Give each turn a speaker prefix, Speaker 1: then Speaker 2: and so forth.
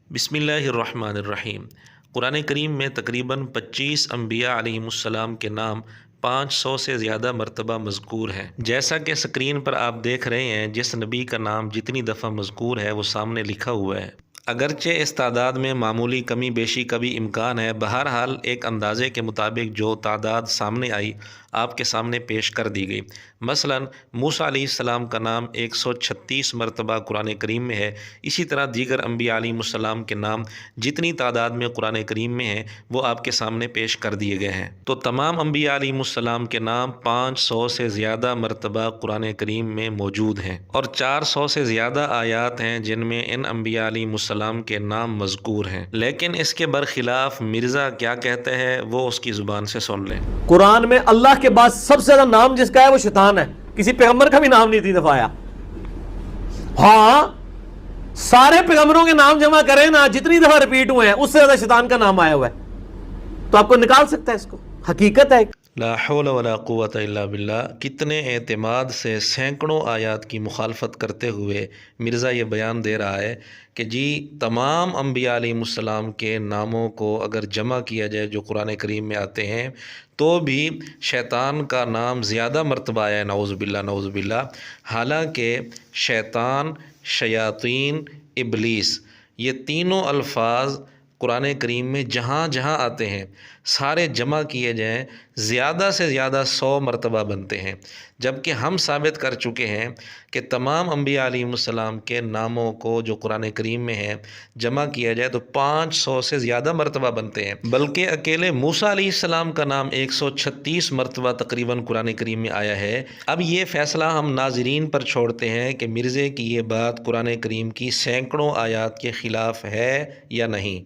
Speaker 1: بسم اللہ الرحمن الرحیم۔ قرآن کریم میں تقریباً 25 انبیاء علیہم السلام کے نام 500 سے زیادہ مرتبہ مذکور ہیں۔ جیسا کہ سکرین پر آپ دیکھ رہے ہیں، جس نبی کا نام جتنی دفعہ مذکور ہے وہ سامنے لکھا ہوا ہے۔ اگرچہ اس تعداد میں معمولی کمی بیشی کا بھی امکان ہے، بہرحال ایک اندازے کے مطابق جو تعداد سامنے آئی آپ کے سامنے پیش کر دی گئی۔ مثلاً موسیٰ علیہ السلام کا نام 136 مرتبہ قرآن کریم میں ہے۔ اسی طرح دیگر انبیاء علیہ السلام کے نام جتنی تعداد میں قرآن کریم میں ہیں وہ آپ کے سامنے پیش کر دیے گئے ہیں۔ تو تمام انبیاء علیہ السلام کے نام 500 سے زیادہ مرتبہ قرآن کریم میں موجود ہیں، اور 400 سے زیادہ آیات ہیں جن میں ان انبیاء علیہ السلام کے نام مذکور ہیں۔ لیکن اس کے برخلاف مرزا کیا کہتے ہیں وہ اس کی زبان سے سن لیں۔
Speaker 2: قرآن میں اللہ کے بعد سب سے زیادہ نام جس کا ہے وہ شیطان ہے، کسی پیغمبر کا بھی نام نہیں اتنی دفعہ آیا۔ ہاں، سارے پیغمبروں کے نام جمع کریں نا، جتنی دفعہ ریپیٹ ہوئے ہیں اس سے زیادہ شیطان کا نام آیا ہوا ہے، تو آپ کو نکال سکتا ہے اس کو، حقیقت ہے۔
Speaker 1: لا حول ولا قوت الا باللہ۔ کتنے اعتماد سے سینکڑوں آیات کی مخالفت کرتے ہوئے مرزا یہ بیان دے رہا ہے کہ جی تمام انبیاء علیہ السلام کے ناموں کو اگر جمع کیا جائے جو قرآن کریم میں آتے ہیں تو بھی شیطان کا نام زیادہ مرتبہ آیا ہے، نعوذ باللہ نعوذ باللہ۔ حالانکہ شیطان، شیاطین، ابلیس، یہ تینوں الفاظ قرآن کریم میں جہاں جہاں آتے ہیں سارے جمع کیے جائیں زیادہ سے زیادہ 100 مرتبہ بنتے ہیں، جبکہ ہم ثابت کر چکے ہیں کہ تمام انبیاء علیہ السلام کے ناموں کو جو قرآن کریم میں ہیں جمع کیا جائے تو 500 سے زیادہ مرتبہ بنتے ہیں، بلکہ اکیلے موسیٰ علیہ السلام کا نام 136 مرتبہ تقریباً قرآن کریم میں آیا ہے۔ اب یہ فیصلہ ہم ناظرین پر چھوڑتے ہیں کہ مرزے کی یہ بات قرآن کریم کی سینکڑوں آیات کے خلاف ہے یا نہیں۔